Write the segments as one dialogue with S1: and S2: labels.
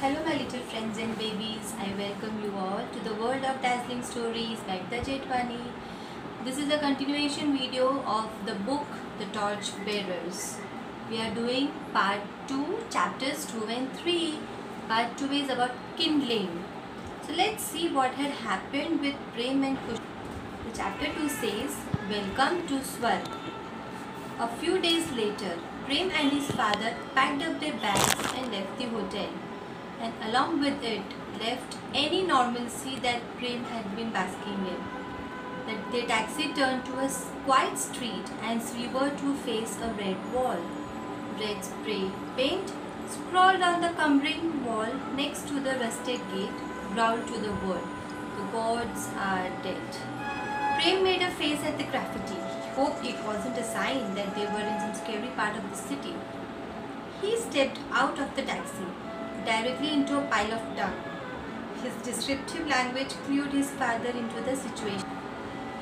S1: Hello my little friends and babies, I welcome you all to the world of dazzling stories by the Jetwani. This is a continuation video of the book The Torch Bearers. We are doing part 2, chapters 2 and 3. Part 2 is about kindling. So let's see what had happened with Prem and Kush. The chapter 2 says, Welcome to Swarg. A few days later, Prem and his father packed up their bags and left the hotel, and along with it left any normalcy that Prem had been basking in. Their taxi turned to a quiet street and swerved to face a red wall. Red spray paint scrawled on the cumbering wall next to the rusted gate growled to the word, "The gods are dead." Prem made a face at the graffiti. He hoped it wasn't a sign that they were in some scary part of the city. He stepped out of the taxi, directly into a pile of dung. His descriptive language clued his father into the situation.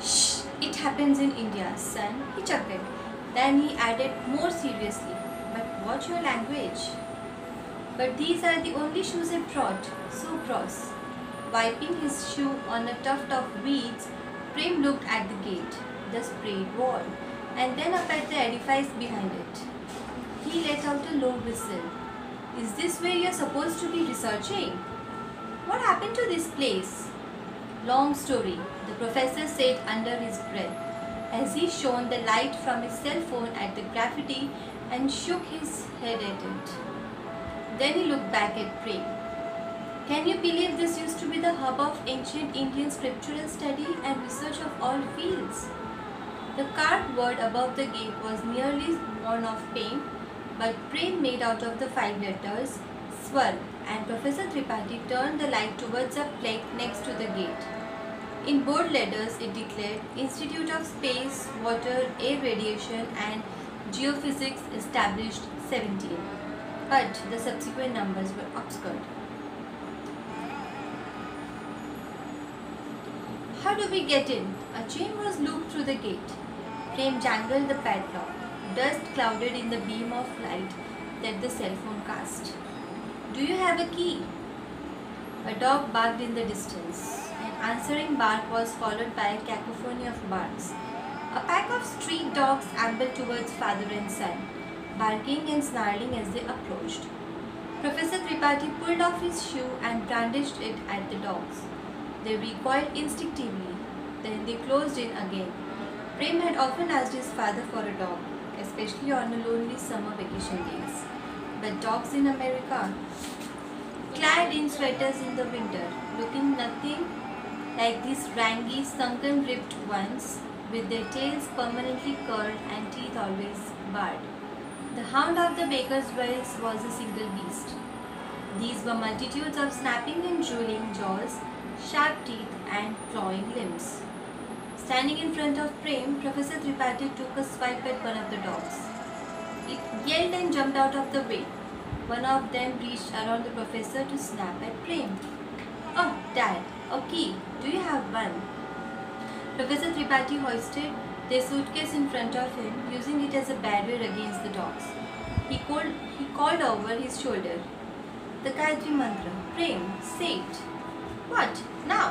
S1: "Shh, it happens in India, son," he chuckled. Then he added more seriously, "But watch your language." "But these are the only shoes I brought," so cross. Wiping his shoe on a tuft of weeds, Prem looked at the gate, the sprayed wall, and then up at the edifice behind it. He let out a low whistle. "Is this where you're supposed to be researching? What happened to this place?" "Long story," the professor said under his breath, as he shone the light from his cell phone at the graffiti and shook his head at it. Then he looked back at Prem. "Can you believe this used to be the hub of ancient Indian scriptural study and research of all fields?" The carved word above the gate was nearly worn of paint, but Prem made out of the 5 letters Swarg, and Professor Tripathi turned the light towards a plaque next to the gate. In bold letters it declared, "Institute of Space, Water, Air Radiation and Geophysics established 17. But the subsequent numbers were obscured. "How do we get in?" A chain was looped through the gate. Prem jangled the padlock. Dust clouded in the beam of light that the cell phone cast. "Do you have a key?" A dog barked in the distance. An answering bark was followed by a cacophony of barks. A pack of street dogs ambled towards father and son, barking and snarling as they approached. Professor Tripathi pulled off his shoe and brandished it at the dogs. They recoiled instinctively. Then they closed in again. Prem had often asked his father for a dog, especially on the lonely summer vacation days. But dogs in America, clad in sweaters in the winter, looking nothing like these rangy, sunken-ribbed ones, with their tails permanently curled and teeth always bared. The hound of the baker's wives was a single beast. These were multitudes of snapping and drooling jaws, sharp teeth and clawing limbs. Standing in front of Prem, Professor Tripathi took a swipe at one of the dogs. It yelled and jumped out of the way. One of them reached around the professor to snap at Prem. "Oh, Dad, a key. Do you have one?" Professor Tripathi hoisted their suitcase in front of him, using it as a barrier against the dogs. He called over his shoulder, "The Gayatri Mantra. Prem, say it." "What? Now?"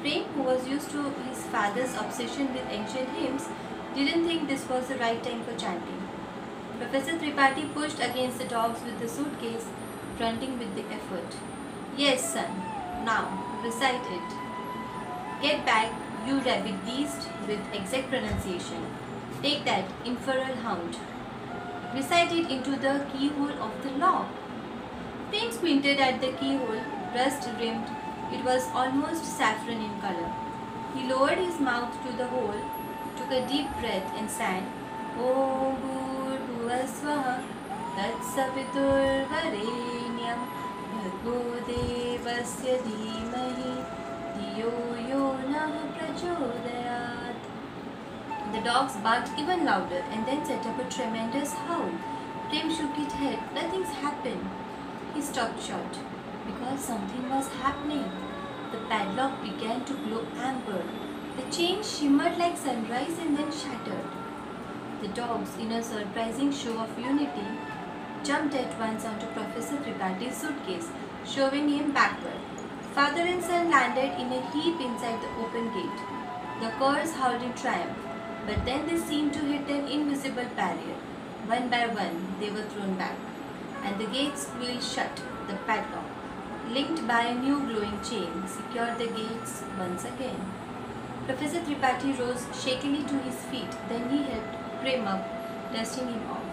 S1: Prem, who was used to his father's obsession with ancient hymns, didn't think this was the right time for chanting. Professor Tripathi pushed against the dogs with the suitcase, grunting with the effort. "Yes, son. Now, recite it. Get back, you rabid beast," with exact pronunciation. "Take that, infernal hound. Recite it into the keyhole of the lock." Prem squinted at the keyhole, rust-rimmed. It was almost saffron in color. He lowered his mouth to the hole, took a deep breath and sang, "Om Bhurbhuvah Swaha Tatsaviturvarenyam Bhargo Devasya Dhimahi Dhiyo Yo Nah Prachodayat." The dogs barked even louder and then set up a tremendous howl. Prem shook his head. Nothing's happened. He stopped short, because something was happening. The padlock began to glow amber. The chain shimmered like sunrise and then shattered. The dogs, in a surprising show of unity, jumped at once onto Professor Tripathi's suitcase, shoving him backward. Father and son landed in a heap inside the open gate. The curs howled in triumph, but then they seemed to hit an invisible barrier. One by one, they were thrown back, and the gates squealed shut. The padlock, linked by a new glowing chain, secured the gates once again. Professor Tripathi rose shakily to his feet. Then he helped Prem up, dusting him off.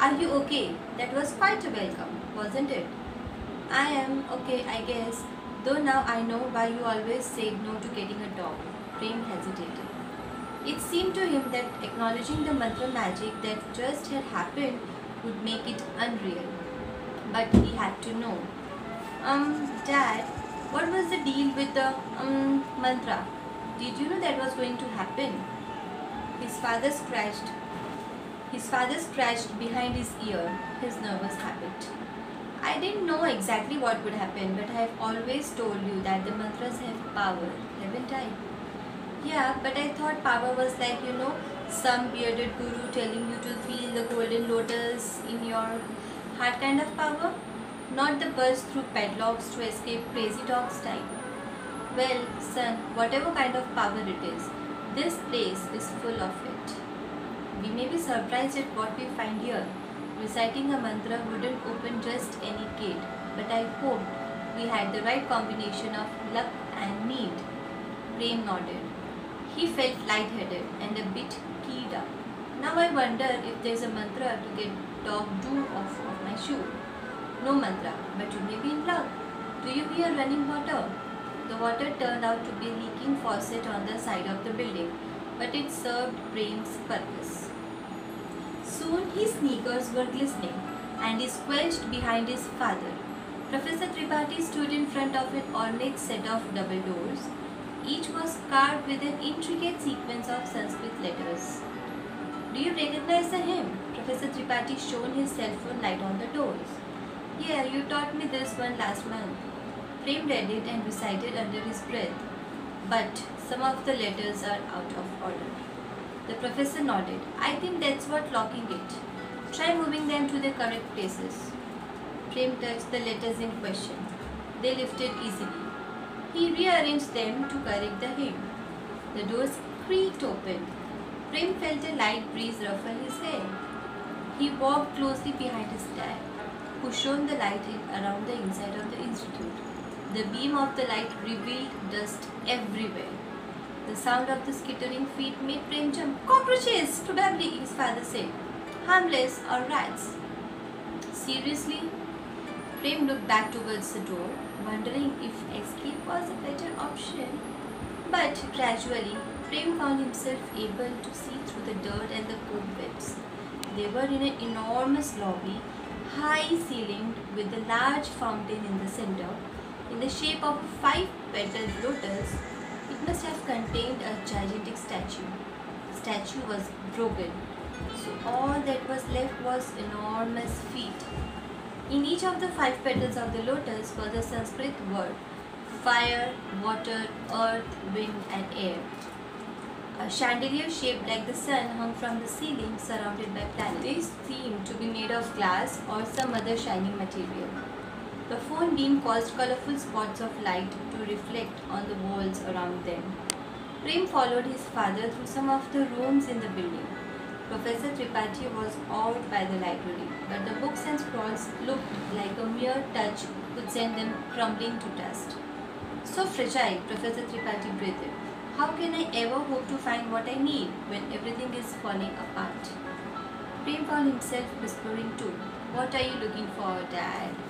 S1: "Are you okay? That was quite a welcome, wasn't it?" "I am okay, I guess, though now I know why you always said no to getting a dog." Prem hesitated. It seemed to him that acknowledging the mantra magic that just had happened would make it unreal. But he had to know. Dad, what was the deal with the mantra? Did you know that was going to happen?" His father scratched behind his ear, his nervous habit. "I didn't know exactly what would happen, but I have always told you that the mantras have power, haven't I?" "Yeah, but I thought power was like, some bearded guru telling you to feel the golden lotus in your heart kind of power, not the burst through padlocks to escape crazy dogs type." "Well, son, whatever kind of power it is, this place is full of it. We may be surprised at what we find here. Reciting a mantra wouldn't open just any gate, but I hoped we had the right combination of luck and need." Prem nodded. He felt lightheaded and a bit keyed up. "Now I wonder if there's a mantra to get dog dew off of my shoe." "No mantra, but you may be in luck. Do you hear running water?" The water turned out to be a leaking faucet on the side of the building, but it served Prem's purpose. Soon his sneakers were glistening, and he squelched behind his father. Professor Tripathi stood in front of an ornate set of double doors. Each was carved with an intricate sequence of Sanskrit letters. "Do you recognize the hymn?" Professor Tripathi shone his cell phone light on the doors. "Yeah, you taught me this one last month." Prem read it and recited under his breath. "But some of the letters are out of order." The professor nodded. "I think that's what locking it. Try moving them to their correct places." Prem touched the letters in question. They lifted easily. He rearranged them to correct the hymn. The doors creaked open. Prem felt a light breeze ruffle his hair. He walked closely behind his dad, who shone the light around the inside of the institute. The beam of the light revealed dust everywhere. The sound of the skittering feet made Prem jump. "Cockroaches, probably," his father said. "Harmless, or rats." "Seriously?" Prem looked back towards the door, wondering if escape was a better option. But gradually, Prem found himself able to see through the dirt and the cobwebs. They were in an enormous lobby, high-ceilinged, with a large fountain in the center. In the shape of a 5-petaled lotus, it must have contained a gigantic statue. The statue was broken, so all that was left was enormous feet. In each of the 5 petals of the lotus was a Sanskrit word: fire, water, earth, wind, and air. A chandelier shaped like the sun hung from the ceiling, surrounded by planets. These seemed to be made of glass or some other shining material. The phone beam caused colorful spots of light to reflect on the walls around them. Prem followed his father through some of the rooms in the building. Professor Tripathi was awed by the library, but the books and scrolls looked like a mere touch could send them crumbling to dust. "So fragile," Professor Tripathi breathed. "How can I ever hope to find what I need when everything is falling apart?" Prem found himself whispering too. "What are you looking for, Dad?"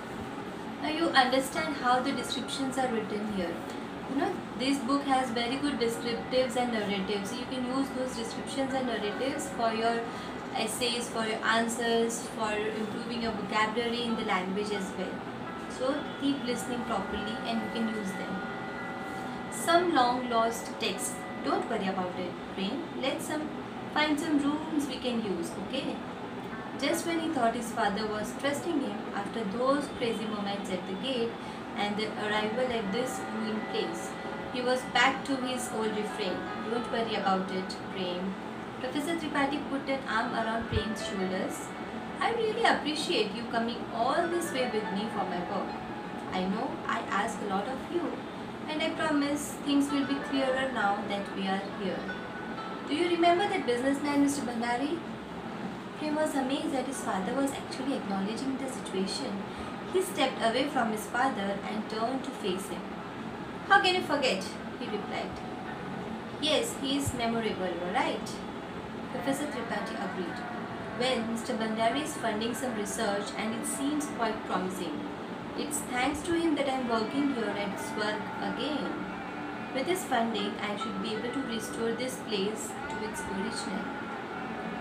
S1: Now you understand how the descriptions are written here. This book has very good descriptives and narratives. So you can use those descriptions and narratives for your essays, for your answers, for improving your vocabulary in the language as well. So keep listening properly and you can use them. "Some long lost text. Don't worry about it, Prem. Let's find some rooms we can use, okay?" Just when he thought his father was trusting him after those crazy moments at the gate and the arrival at this ruined place, he was back to his old refrain. "Don't worry about it, Prem." Professor Tripathi put an arm around Prem's shoulders. I really appreciate you coming all this way with me for my work. I know I ask a lot of you, and I promise things will be clearer now that we are here. Do you remember that businessman, Mr. Bhandari? Prem was amazed that his father was actually acknowledging the situation. He stepped away from his father and turned to face him. How can you forget? He replied. Yes, he is memorable, you're right. Professor Tripathi agreed. Well, Mr. Bhandari is funding some research and it seems quite promising. It's thanks to him that I am working here at Swarg again. With his funding, I should be able to restore this place to its original.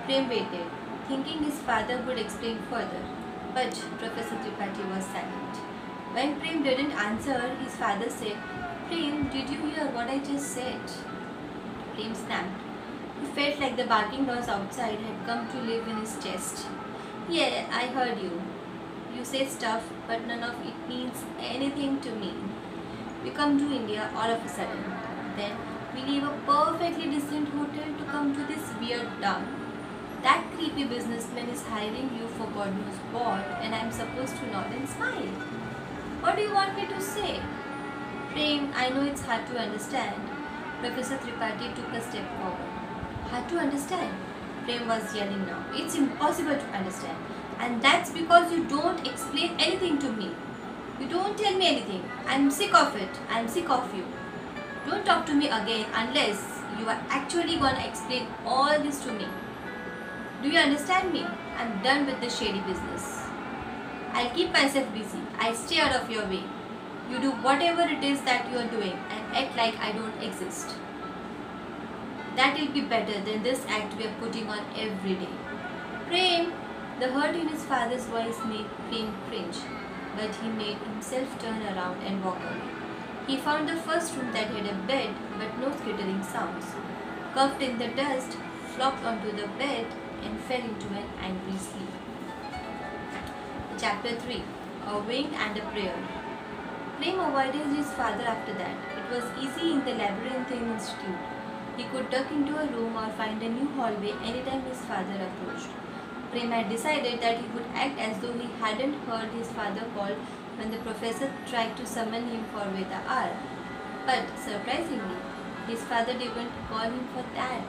S1: Prem waited, thinking his father would explain further, but Professor Tripathi was silent. When Prem didn't answer, his father said, Prem, did you hear what I just said? Prem snapped. He felt like the barking dogs outside had come to live in his chest. Yeah, I heard you. You say stuff, but none of it means anything to me. We come to India all of a sudden. Then we leave a perfectly decent hotel to come to this weird town. That creepy businessman is hiring you for God knows what, and I'm supposed to nod and smile. What do you want me to say? Prem, I know it's hard to understand. Professor Tripathi took a step forward. Hard to understand? Prem was yelling now. It's impossible to understand. And that's because you don't explain anything to me. You don't tell me anything. I'm sick of it. I'm sick of you. Don't talk to me again unless you are actually gonna explain all this to me. Do you understand me? I'm done with the shady business. I'll keep myself busy. I'll stay out of your way. You do whatever it is that you are doing and act like I don't exist. That will be better than this act we are putting on every day. Prem! The hurt in his father's voice made Prem cringe, but he made himself turn around and walk away. He found the first room that had a bed but no skittering sounds. Covered in the dust, flopped onto the bed and fell into an angry sleep. Chapter 3. A Wink and a Prayer. Prem avoided his father after that. It was easy in the labyrinthine institute. He could duck into a room or find a new hallway anytime his father approached. Prem had decided that he would act as though he hadn't heard his father call when the professor tried to summon him for Veda hour. But surprisingly, his father didn't call him for that.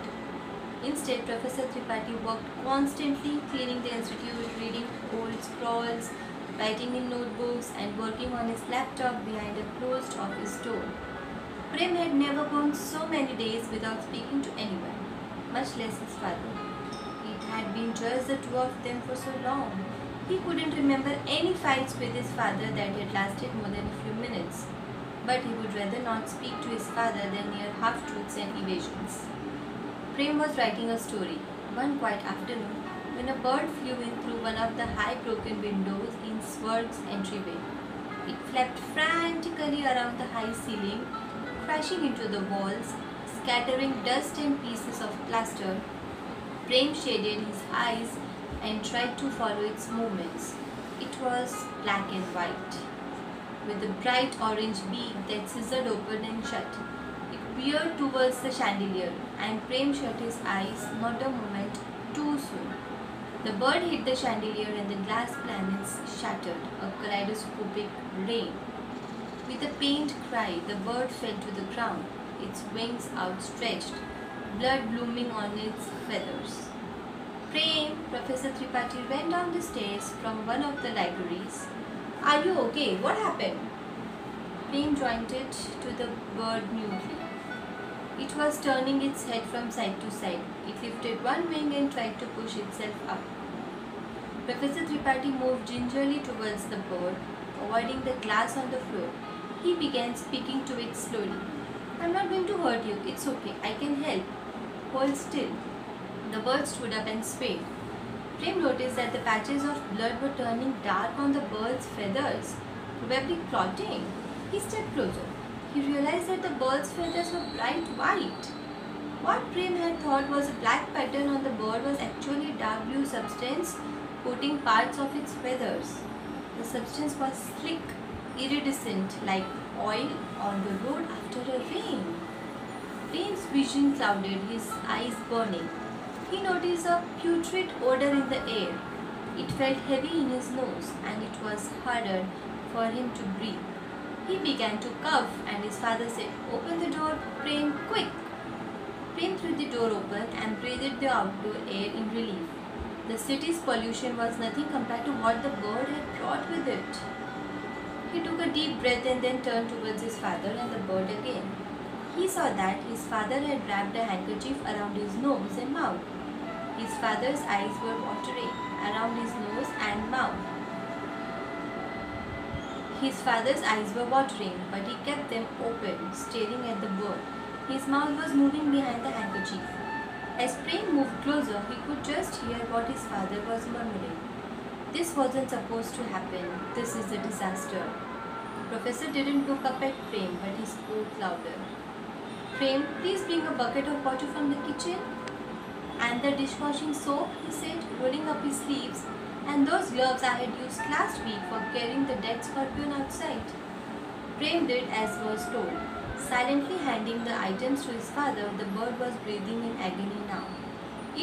S1: Instead, Professor Tripathi worked constantly, cleaning the institute, reading old scrolls, writing in notebooks, and working on his laptop behind a closed office door. Prem had never gone so many days without speaking to anyone, much less his father. It had been just the two of them for so long. He couldn't remember any fights with his father that had lasted more than a few minutes. But he would rather not speak to his father than hear half-truths and evasions. Prem was writing a story. One quiet afternoon, when a bird flew in through one of the high broken windows in Swarg's entryway. It flapped frantically around the high ceiling, crashing into the walls, scattering dust and pieces of plaster. Prem shaded his eyes and tried to follow its movements. It was black and white, with a bright orange beak that scissored open and shut. It veered towards the chandelier, and Prem shut his eyes not a moment too soon. The bird hit the chandelier and the glass planets shattered, a kaleidoscopic rain. With a pained cry, the bird fell to the ground, its wings outstretched, blood blooming on its feathers. Prem, Professor Tripathi ran down the stairs from one of the libraries. Are you okay? What happened? Prem jointed to the bird mutely. It was turning its head from side to side. It lifted one wing and tried to push itself up. Professor Tripathi moved gingerly towards the bird, avoiding the glass on the floor. He began speaking to it slowly. I'm not going to hurt you. It's okay. I can help. Hold still. The bird stood up and swayed. Prem noticed that the patches of blood were turning dark on the bird's feathers, probably clotting. He stepped closer. He realized that the bird's feathers were bright white. What Prem had thought was a black pattern on the bird was actually dark blue substance coating parts of its feathers. The substance was slick, iridescent, like oil on the road after a rain. Prem's vision clouded, his eyes burning. He noticed a putrid odor in the air. It felt heavy in his nose and it was harder for him to breathe. He began to cough and his father said, "Open the door, Prem, quick!" Prem threw the door open and breathed the outdoor air in relief. The city's pollution was nothing compared to what the bird had brought with it. He took a deep breath and then turned towards his father and the bird again. He saw that his father had wrapped a handkerchief around his nose and mouth. His father's eyes were watering around his nose and mouth. His father's eyes were watering, but he kept them open, staring at the bird. His mouth was moving behind the handkerchief. As Prem moved closer, he could just hear what his father was murmuring. "This wasn't supposed to happen. This is a disaster." The professor didn't look up at Prem, but he spoke louder. "Prem, please bring a bucket of water from the kitchen." "And the dishwashing soap," he said, rolling up his sleeves. "And those gloves I had used last week for carrying the dead scorpion outside." Prem did as was told. Silently handing the items to his father, the bird was breathing in agony now.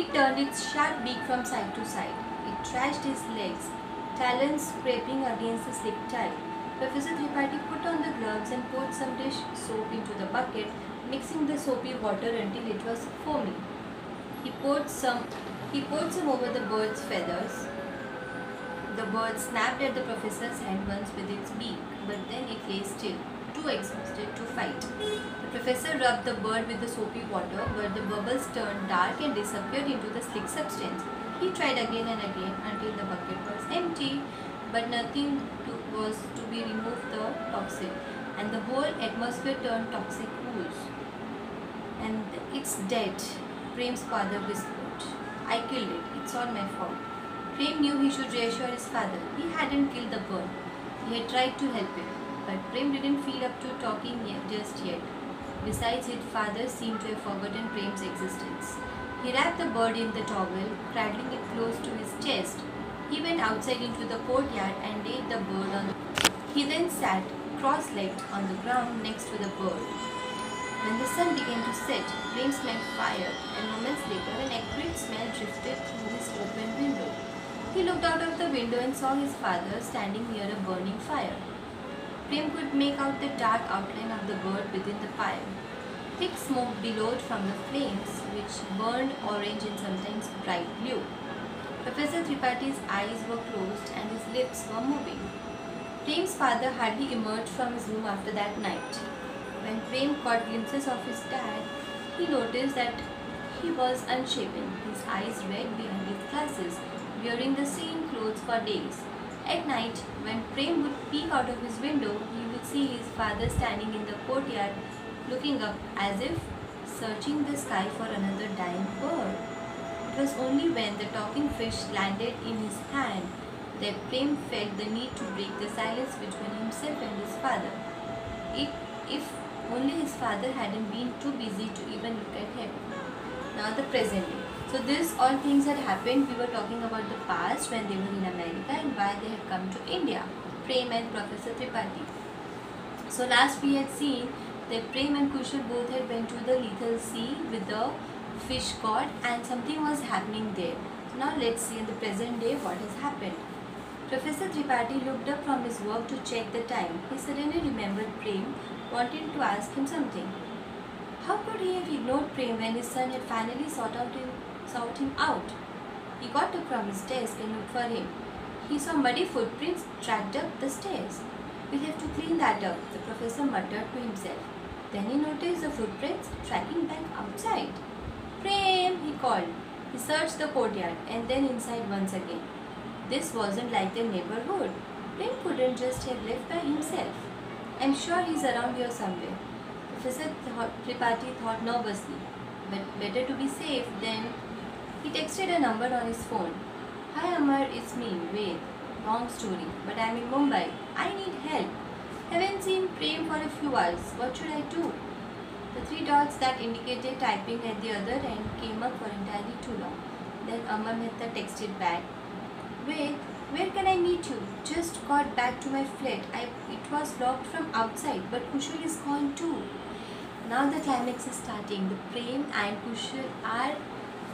S1: It turned its sharp beak from side to side. It thrashed his legs, talons scraping against the slick tile. Professor Tripathi put on the gloves and poured some dish soap into the bucket, mixing the soapy water until it was foamy. He poured some over the bird's feathers. The bird snapped at the professor's hand once with its beak, but then it lay still, too exhausted to fight. The professor rubbed the bird with the soapy water, but the bubbles turned dark and disappeared into the slick substance. He tried again and again until the bucket was empty, but nothing was to be removed the toxin, and the whole atmosphere turned toxic ooze. "And it's dead," Prem's father whispered. "I killed it. It's all my fault." Prem knew he should reassure his father. He hadn't killed the bird. He had tried to help him, but Prem didn't feel up to talking just yet. Besides, his father seemed to have forgotten Prem's existence. He wrapped the bird in the towel, cradling it close to his chest. He went outside into the courtyard and laid the bird on the... He then sat cross-legged on the ground next to the bird. When the sun began to set, Prem smelled fire, and moments later an acrid smell drifted through his open window. He looked out of the window and saw his father standing near a burning fire. Prem could make out the dark outline of the bird within the fire. Thick smoke billowed from the flames, which burned orange and sometimes bright blue. Professor Tripathi's eyes were closed and his lips were moving. Prem's father hardly emerged from his room after that night. When Prem caught glimpses of his dad, he noticed that he was unshaven, his eyes red behind his glasses, wearing the same clothes for days. At night, when Prem would peek out of his window, he would see his father standing in the courtyard, looking up as if searching the sky for another dying bird. It was only when the talking fish landed in his hand that Prem felt the need to break the silence between himself and his father. If only his father hadn't been too busy to even look at him. Now the present day. So this all things had happened. We were talking about the past when they were in America and why they had come to India. Prem and Professor Tripathi. So last we had seen that Prem and Kushal both had went to the lethal sea with the fish god and something was happening there. So now let's see in the present day what has happened. Professor Tripathi looked up from his work to check the time. He suddenly remembered Prem wanted to ask him something. How could he have ignored Prem when his son had finally sought him out? He got up from his desk and looked for him. He saw muddy footprints tracked up the stairs. "We'll have to clean that up," the professor muttered to himself. Then he noticed the footprints tracking back outside. "Prem!" he called. He searched the courtyard and then inside once again. This wasn't like their neighborhood. Prem couldn't just have left by himself. "I'm sure he's around here somewhere," Professor Tripathi thought nervously. But better to be safe than... He texted a number on his phone. "Hi Amar, it's me, Ved. Long story, but I'm in Mumbai. I need help. Haven't seen Prem for a few hours. What should I do?" The three dots that indicated typing at the other end came up for entirely too long. Then Amar Mehta texted back. "Wait, where can I meet you? Just got back to my flat. It was locked from outside, but Kushal is gone too." Now the climax is starting. The Prem and Kushal are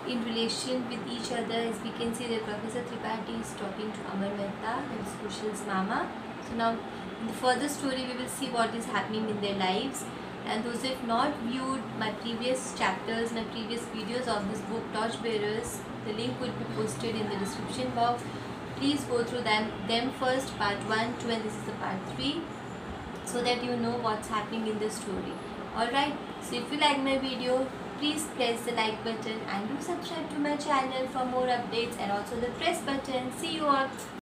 S1: in relation with each other. As we can see that Professor Tripathi is talking to Amar Mehta, that is Kushal's mama. So now in the further story we will see what is happening in their lives. And those who have not viewed my previous chapters, my previous videos of this book Torchbearers, the link would be posted in the description box. Please go through them first, part 1, 2 and this is the part 3, so that you know what's happening in the story. Alright, so if you like my video, please press the like button and do subscribe to my channel for more updates, and also the press button. See you all.